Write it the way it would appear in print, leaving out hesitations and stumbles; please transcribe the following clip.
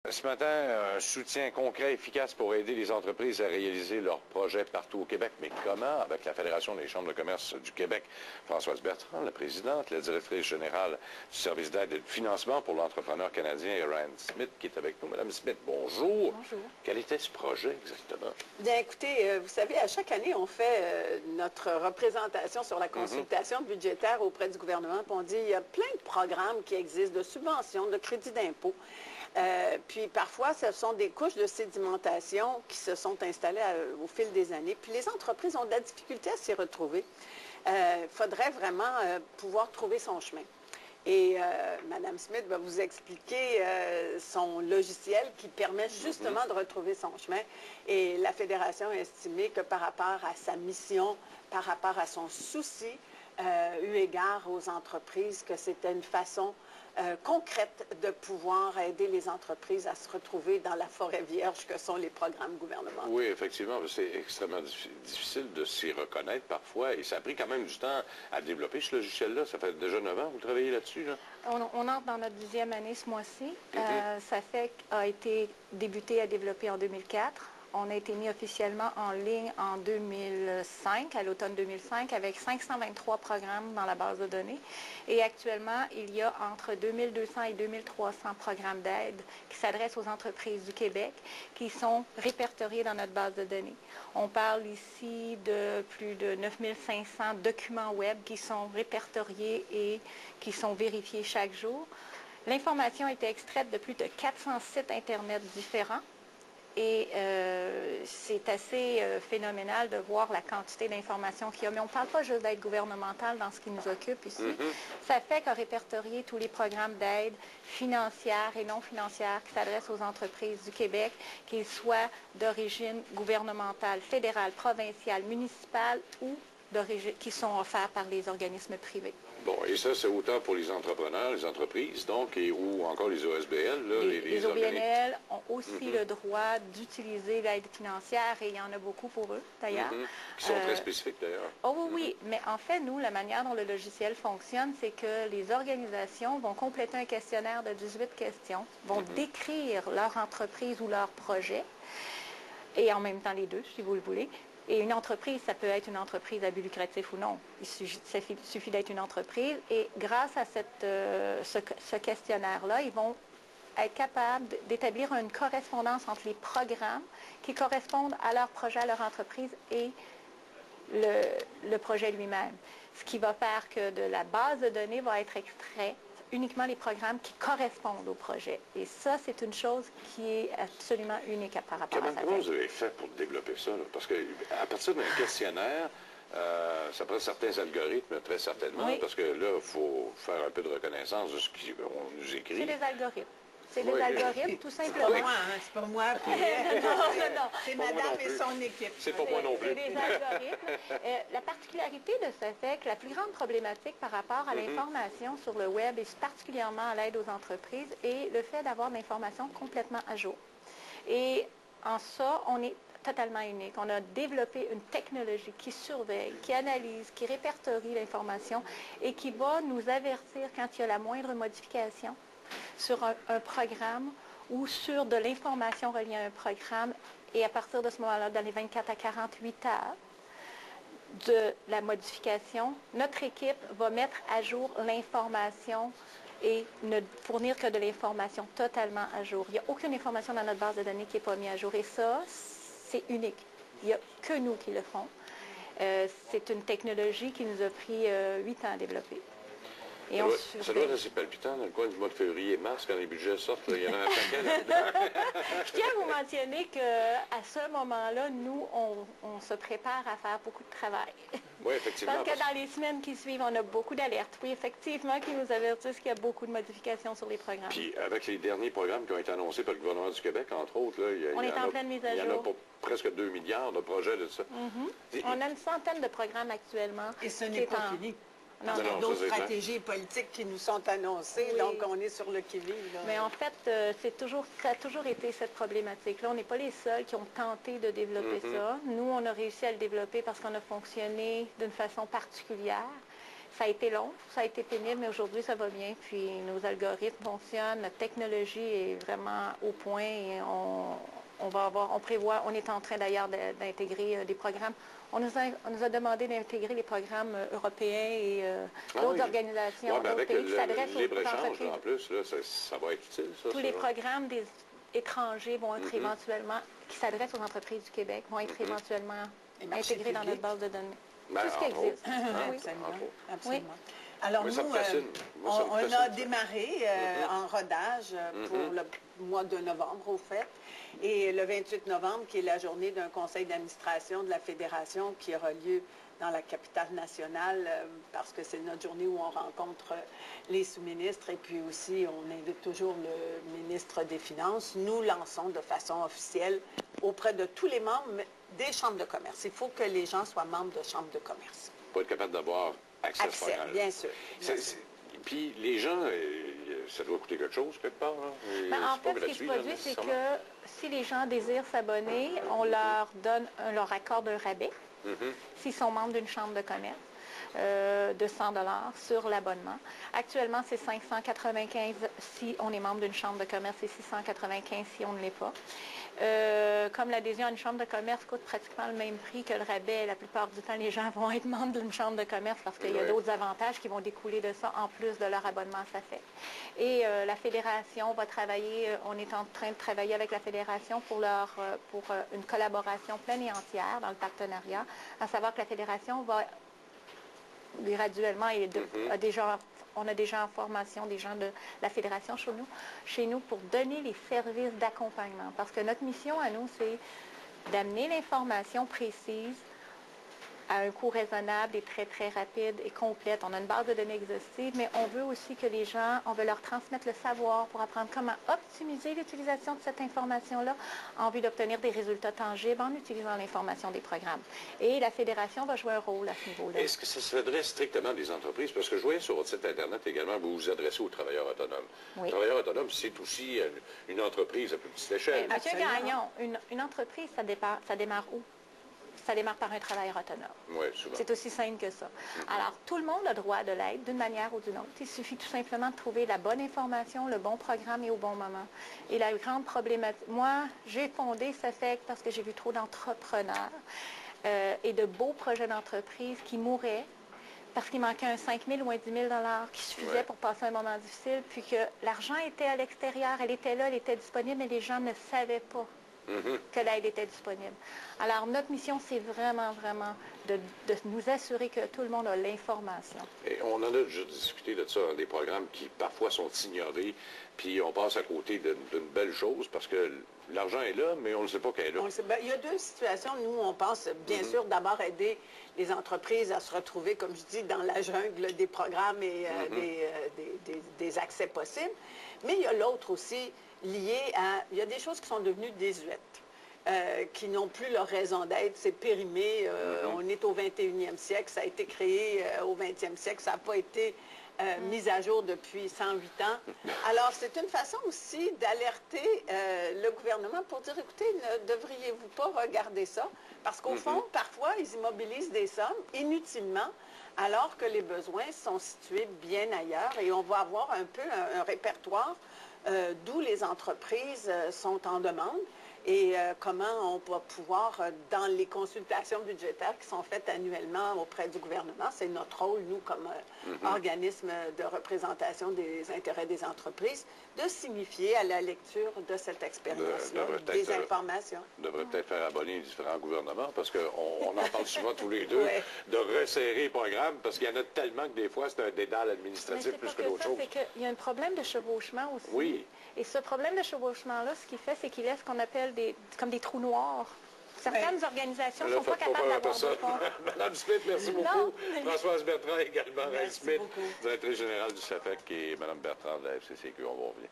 Ce matin, un soutien concret, efficace pour aider les entreprises à réaliser leurs projets partout au Québec. Mais comment? Avec la Fédération des chambres de commerce du Québec, Françoise Bertrand, la présidente, la directrice générale du service d'aide et de financement pour l'entrepreneur canadien, Ryan Smith, qui est avec nous. Madame Smith, bonjour. Bonjour. Quel était ce projet exactement? Bien, écoutez, vous savez, à chaque année, on fait notre représentation sur la consultation budgétaire auprès du gouvernement. Puis on dit, il y a plein de programmes qui existent, de subventions, de crédits d'impôt. Puis parfois, ce sont des couches de sédimentation qui se sont installées au fil des années. Puis les entreprises ont de la difficulté à s'y retrouver. Il faudrait vraiment pouvoir trouver son chemin. Et Mme Smith va vous expliquer son logiciel qui permet justement de retrouver son chemin. Et la Fédération a estimé que par rapport à sa mission, par rapport à son souci, eu égard aux entreprises, que c'était une façon concrète de pouvoir aider les entreprises à se retrouver dans la forêt vierge que sont les programmes gouvernementaux. Oui, effectivement, c'est extrêmement difficile de s'y reconnaître parfois et ça a pris quand même du temps à développer ce logiciel-là. Ça fait déjà 9 ans que vous travaillez là-dessus, là? On entre dans notre 10e année ce mois-ci. Ça a été débuté à développer en 2004. On a été mis officiellement en ligne en 2005, à l'automne 2005, avec 523 programmes dans la base de données. Et actuellement, il y a entre 2200 et 2300 programmes d'aide qui s'adressent aux entreprises du Québec, qui sont répertoriés dans notre base de données. On parle ici de plus de 9500 documents web qui sont répertoriés et qui sont vérifiés chaque jour. L'information a été extraite de plus de 400 sites Internet différents. Et c'est assez phénoménal de voir la quantité d'informations qu'il y a. Mais on ne parle pas juste d'aide gouvernementale dans ce qui nous occupe ici. Ça fait qu'à répertorier tous les programmes d'aide financière et non financière qui s'adressent aux entreprises du Québec, qu'ils soient d'origine gouvernementale, fédérale, provinciale, municipale ou qui sont offerts par les organismes privés. Bon, et ça, c'est autant pour les entrepreneurs, les entreprises, donc, ou encore les OSBL. Là, les OBNL ont aussi le droit d'utiliser l'aide financière, et il y en a beaucoup pour eux, d'ailleurs. Qui sont très spécifiques, d'ailleurs. Oh oui, oui, mais en fait, nous, la manière dont le logiciel fonctionne, c'est que les organisations vont compléter un questionnaire de 18 questions, vont décrire leur entreprise ou leur projet, et en même temps les deux, si vous le voulez. Et une entreprise, ça peut être une entreprise à but lucratif ou non. Il suffit d'être une entreprise. Et grâce à ce questionnaire-là, ils vont être capables d'établir une correspondance entre les programmes qui correspondent à leur projet, à leur entreprise et le projet lui-même. Ce qui va faire que de la base de données va être extrait uniquement les programmes qui correspondent au projet. Et ça, c'est une chose qui est absolument unique par rapport à ça. Comment vous avez fait pour développer ça? Là? Parce qu'à partir d'un questionnaire, ça prend certains algorithmes, très certainement, parce que là, il faut faire un peu de reconnaissance de ce qu'on nous écrit. C'est des algorithmes. C'est des algorithmes, tout simplement. C'est pas moi, hein, c'est pas moi. Non. C'est madame et son équipe. C'est pas moi non plus. C'est des algorithmes. La particularité de ce fait que la plus grande problématique par rapport à l'information sur le web, et particulièrement à l'aide aux entreprises, est le fait d'avoir de l'information complètement à jour. Et en ça, on est totalement unique. On a développé une technologie qui surveille, qui analyse, qui répertorie l'information et qui va nous avertir quand il y a la moindre modification sur un programme ou sur de l'information reliée à un programme. Et à partir de ce moment-là, dans les 24 à 48 heures de la modification, notre équipe va mettre à jour l'information et ne fournir que de l'information totalement à jour. Il n'y a aucune information dans notre base de données qui n'est pas mise à jour. Et ça, c'est unique. Il n'y a que nous qui le font. C'est une technologie qui nous a pris 8 ans à développer. Et ça doit être assez palpitant dans le coin du mois de février-mars, quand les budgets sortent, là, il y en a un paquet là-dedans. Je tiens à vous mentionner qu'à ce moment-là, nous, on se prépare à faire beaucoup de travail. Oui, effectivement. Parce que dans les semaines qui suivent, on a beaucoup d'alertes. Oui, effectivement, qui nous avertissent qu'il y a beaucoup de modifications sur les programmes. Puis, avec les derniers programmes qui ont été annoncés par le gouvernement du Québec, entre autres, là, on est en pleine mise à jour. Il y en a pour presque 2 milliards de projets de ça. On a une centaine de programmes actuellement. Et ce n'est pas fini. Non, il y a d'autres stratégies politiques qui nous sont annoncées, donc on est sur le qui-vive. Mais en fait, ça a toujours été cette problématique-là. On n'est pas les seuls qui ont tenté de développer ça. Nous, on a réussi à le développer parce qu'on a fonctionné d'une façon particulière. Ça a été long, ça a été pénible, mais aujourd'hui, ça va bien. Puis nos algorithmes fonctionnent, notre technologie est vraiment au point et on prévoit, on est en train d'ailleurs d'intégrer des programmes. On nous a demandé d'intégrer les programmes européens et d'autres organisations, d'autres pays qui s'adressent aux entreprises. En plus, là, ça va être utile, ça. Tous les programmes des étrangers vont être éventuellement, qui s'adressent aux entreprises du Québec, vont être éventuellement intégrés dans notre base de données. Tout ce qui existe. Oui, absolument. Oui. Alors, nous, on a démarré en rodage pour le mois de novembre, au fait. Et le 28 novembre, qui est la journée d'un conseil d'administration de la Fédération qui aura lieu dans la capitale nationale, parce que c'est notre journée où on rencontre les sous-ministres et puis aussi on invite toujours le ministre des Finances. Nous lançons de façon officielle auprès de tous les membres des chambres de commerce. Il faut que les gens soient membres de chambres de commerce. Pour être capable d'avoir accès au programme. Bien sûr. Puis les gens, ça doit coûter quelque chose quelque part. En fait, ce qui se produit, c'est que si les gens désirent s'abonner, on leur accorde un rabais s'ils sont membres d'une chambre de commerce de 100 $ sur l'abonnement. Actuellement, c'est 595 si on est membre d'une chambre de commerce et 695 si on ne l'est pas. Comme l'adhésion à une chambre de commerce coûte pratiquement le même prix que le rabais, la plupart du temps, les gens vont être membres d'une chambre de commerce parce qu'il y a d'autres avantages qui vont découler de ça en plus de leur abonnement à SAFEC. Et la Fédération va travailler, on est en train de travailler avec la Fédération pour une collaboration pleine et entière dans le partenariat, à savoir que la Fédération va graduellement, on a déjà en formation des gens de la Fédération chez nous pour donner les services d'accompagnement. Parce que notre mission à nous, c'est d'amener l'information précise à un coût raisonnable et très, très rapide et complète. On a une base de données exhaustive, mais on veut aussi que les gens, on veut leur transmettre le savoir pour apprendre comment optimiser l'utilisation de cette information-là en vue d'obtenir des résultats tangibles en utilisant l'information des programmes. Et la Fédération va jouer un rôle à ce niveau-là. Est-ce que ça s'adresse strictement des entreprises? Parce que je voyais sur votre site Internet également, vous vous adressez aux travailleurs autonomes. Oui. Les travailleurs autonomes, c'est aussi une entreprise à plus petite échelle. Monsieur Gagnon, une entreprise, ça démarre où? Ça démarre par un travailleur autonome. Oui, souvent. C'est aussi simple que ça. Alors, tout le monde a droit de l'aide d'une manière ou d'une autre. Il suffit tout simplement de trouver la bonne information, le bon programme et au bon moment. Et la grande problématique... Moi, j'ai fondé SAFEC parce que j'ai vu trop d'entrepreneurs et de beaux projets d'entreprise qui mouraient parce qu'il manquait un 5 000 ou un 10 000 $ qui suffisait pour passer un moment difficile, puis que l'argent était à l'extérieur, elle était là, elle était disponible, mais les gens ne savaient pas que l'aide était disponible. Alors, notre mission, c'est vraiment, vraiment de nous assurer que tout le monde a l'information. Et on en a déjà discuté de ça, des programmes qui parfois sont ignorés, puis on passe à côté d'une belle chose parce que l'argent est là, mais on ne sait pas qu'elle est là. Il y a deux situations. Nous, on pense bien sûr d'abord aider les entreprises à se retrouver, comme je dis, dans la jungle des programmes et des accès possibles. Mais il y a l'autre aussi, lié à... Il y a des choses qui sont devenues désuètes, qui n'ont plus leur raison d'être. C'est périmé. On est au 21e siècle. Ça a été créé au 20e siècle. Ça n'a pas été mis à jour depuis 108 ans. Alors, c'est une façon aussi d'alerter le gouvernement pour dire, écoutez, ne devriez-vous pas regarder ça? Parce qu'au fond, parfois, ils immobilisent des sommes inutilement, alors que les besoins sont situés bien ailleurs. Et on va avoir un peu un répertoire d'où les entreprises sont en demande et comment on va pouvoir, dans les consultations budgétaires qui sont faites annuellement auprès du gouvernement, c'est notre rôle, nous, comme organisme de représentation des intérêts des entreprises, de signifier à la lecture de cette expérience-là des informations. On devrait peut-être faire abonner les différents gouvernements, parce qu'on en parle souvent tous les deux, de resserrer les programmes, parce qu'il y en a tellement que des fois, c'est un dédale administratif plus que d'autres choses. C'est qu'il y a un problème de chevauchement aussi. Oui. Et ce problème de chevauchement-là, ce qu'il fait, c'est qu'il laisse ce qu'on appelle comme des trous noirs. Certaines organisations ne sont pas capables d'avoir de fonds. Madame Smith, merci beaucoup. Françoise Bertrand également. Smith, directrice générale du SAFEC, et Madame Bertrand de la FCCQ. On va revenir.